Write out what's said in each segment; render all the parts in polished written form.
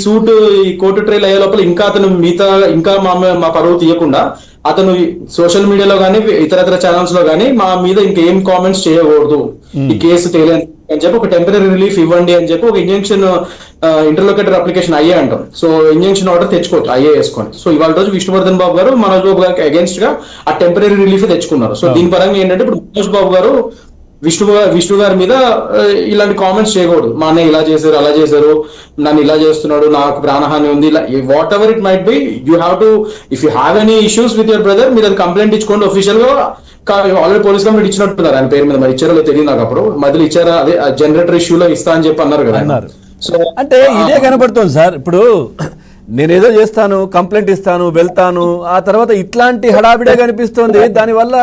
Suit ఈ court trial అయ్యే లోపల ఇంకా అతను ఇంకా మా పరువు తీయకుండా అతను సోషల్ మీడియాలో కానీ ఇతరత్ర ఛానల్స్ లో కానీ మా మీద ఇంకేం కామెంట్స్ చేయకూడదు, ఈ కేసు తేలేదు అని చెప్పి ఒక టెంపరీ రిలీఫ్ ఇవ్వండి అని చెప్పి ఒక ఇంజంక్షన్ ఇంటర్లోకేటర్ అప్లికేషన్ అయ్యే అంటాం. సో ఇంజంక్షన్ ఆర్డర్ తెచ్చుకోవచ్చు అయ్యే వేసుకొని. సో ఇవాళ రోజు విష్ణువర్ధన్ బాబు గారు మనోజ్ బాబు గారికి అగేన్స్ట్ గా ఆ టెంపరీ రిలీఫ్ తెచ్చుకున్నారు. సో దీని పరంగా ఏంటంటే ఇప్పుడు మనోజ్ బాబు గారు విష్ణు గారి మీద ఇలాంటి కామెంట్స్ చేయకూడదు. మా అన్నయ్య ఇలా చేశారు, అలా చేశారు, నన్ను ఇలా చేస్తున్నాడు, నాకు ప్రాణహాని ఉంది, ఇలా what ever it might be, you have to if you have any issues with your brother మీరు అది కంప్లైంట్ ఇచ్చుకోండి. ఒఫీషియల్ గా ఆల్రెడీ పోలీస్ కంప్లైంట్ ఇచ్చినట్టున్నారు ఆయన పేరు మీద. మరి ఇచ్చారో తెలియదు నాకు. అప్పుడు మధ్యలో ఇచ్చారా, అదే జనరేటర్ ఇష్యూలో ఇస్తా అని చెప్పి అన్నారు కదా. సో అంటే ఇదే కనబడుతుంది సార్. ఇప్పుడు నేనేదో చేస్తాను, కంప్లైంట్ ఇస్తాను, వెళ్తాను, ఆ తర్వాత ఇట్లాంటి హడావిడే కనిపిస్తోంది. దానివల్ల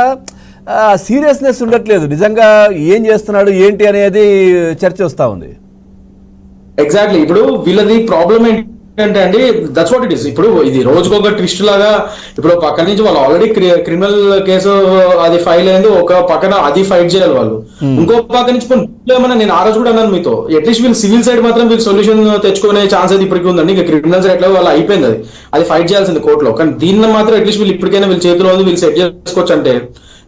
సీరియస్నెస్ ఉండట్లేదు. నిజంగా ఏం చేస్తున్నాడు ఏంటి అనేది చర్చ వస్తా ఉంది. ఎగ్జాక్ట్లీ. ఇప్పుడు వీళ్ళది ప్రాబ్లం ఏంటంటే అండి, దట్స్ వాట్ ఇట్ ఇస్. ఇప్పుడు ఇది రోజుకొక ట్విస్ట్ లాగా, ఇప్పుడు పక్క నుంచి వాళ్ళు ఆల్రెడీ క్రిమినల్ కేసు అది ఫైల్ అయింది, ఒక పక్కన అది ఫైట్ చేయాలి వాళ్ళు, ఇంకో పక్క నుంచి ఏమన్నా. నేను ఆ రోజు కూడా అన్నాను మీతో, అట్లీస్ట్ వీళ్ళు సివిల్ సైడ్ మాత్రం వీళ్ళు సొల్యూషన్ తెచ్చుకునే ఛాన్స్ అయితే ఇప్పటికీ ఉందండి. ఇంకా క్రిమినల్ సైడ్ ఎట్లా వాళ్ళు అయిపోయింది, అది ఫైట్ చేయాల్సింది కోర్టులో. కానీ దీన్ని మాత్రం అట్లీస్ట్ వీళ్ళు ఇప్పటికైనా వీళ్ళ చేతిలో ఉంది, వీళ్ళు సెట్ చేసుకోవచ్చు అంటే.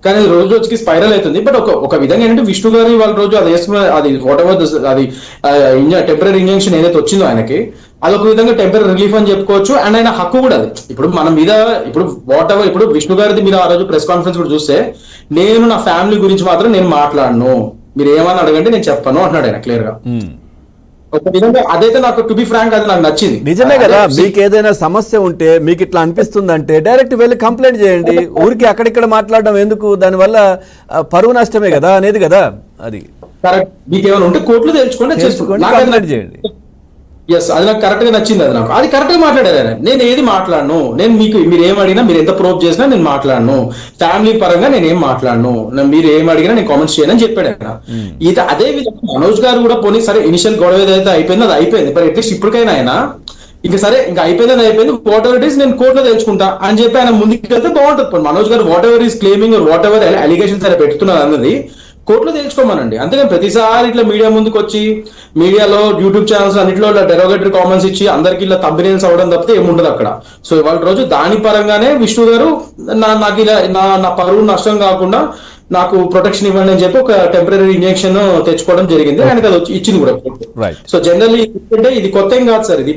కానీ రోజు రోజుకి స్పైరల్ అవుతుంది. బట్ ఒక విధంగా ఏంటంటే విష్ణు గారి వాళ్ళ రోజు అది వేసుకున్న అది వాట్ ఎవర్ అది టెంపరీ ఇంజెక్షన్ ఏదైతే వచ్చిందో ఆయనకి, అదొక విధంగా టెంపరీ రిలీఫ్ అని చెప్పుకోవచ్చు. అండ్ ఆయన హక్కు కూడా అది. ఇప్పుడు మన మీద ఇప్పుడు వాట్ ఎవర్ ఇప్పుడు విష్ణు గారిది మీరు ఆ రోజు ప్రెస్ కాన్ఫరెన్స్ కూడా చూస్తే, నేను నా ఫ్యామిలీ గురించి మాత్రం నేను మాట్లాడను, మీరు ఏమని అడగంటే నేను చెప్పను అంటున్నాడు ఆయన క్లియర్ గా. ఒక విధంగా అదైతే నాకు టు బి ఫ్రాంక్ అది నాకు నచ్చింది. నిజమే కదా. మీకు ఏదైనా సమస్య ఉంటే, మీకు ఇట్లా అనిపిస్తుందంటే డైరెక్ట్ వెళ్ళి కంప్లైంట్ చేయండి. ఊరికి అక్కడిక్కడ మాట్లాడడం ఎందుకు, దానివల్ల పరువు నష్టమే కదా అనేది కదా అది. కరెక్ట్. మీకు ఏమైనా ఉంటే కోర్టులో తెలుసుకోండి, కంప్లైంట్ చేయండి. ఎస్, అది నాకు కరెక్ట్ గా నచ్చింది. అది నాకు అది కరెక్ట్ గా మాట్లాడారు ఆయన. నేను ఏది మాట్లాడను, నేను మీరు ఏం అడిగినా, మీరు ఎంత ప్రోబ్ చేసినా నేను మాట్లాడను, ఫ్యామిలీ పరంగా నేను ఏం మాట్లాడను, మీరు ఏం అడిగినా నేను కామెంట్స్ చేయనని చెప్పాడు ఆయన. ఇది అదే విధంగా మనోజ్ గారు కూడా పోనీ సరే ఇనిషియల్ గొడవ ఏదైతే అయిపోయిందో అది అయిపోయింది, బట్ అట్లీస్ట్ ఇప్పటికైనా ఆయన ఇంకా సరే ఇంకా అయిపోయింది, అది అయిపోయింది, వాట్ ఎవర్ ఇట్ ఈస్ నేను కోర్టులో తెలుసుకుంటా అని చెప్పి ఆయన ముందుకు వెళ్తే బాగుంటుంది. మనోజ్ గారు what ever is claiming, what ever allegations ఆయన పెడుతున్నారు అన్నది కోర్టులో తెలుసుకోమనండి. అంతేగాని ప్రతిసారి ఇట్లా మీడియా ముందుకు వచ్చి మీడియాలో యూట్యూబ్ ఛానల్స్ అన్నింటిలో ఇలా డెరోగేటరీ కామెంట్స్ ఇచ్చి అందరికి ఇలా తంబినేల్స్ అవ్వడం తప్పితే ఏముండదు అక్కడ. సో ఇవాళ రోజు దాని పరంగానే విష్ణు గారు నాకు ఇలా నా పరువు నష్టం కాకుండా నాకు ప్రొటెక్షన్ ఇవ్వండి అని చెప్పి ఒక టెంపరీ ఇంజెక్షన్ తెచ్చుకోవడం జరిగింది. ఆయనకు అది ఇచ్చింది కూడా. సో జనరల్లీ ఇది కొత్త ఏం కాదు సార్, ఇది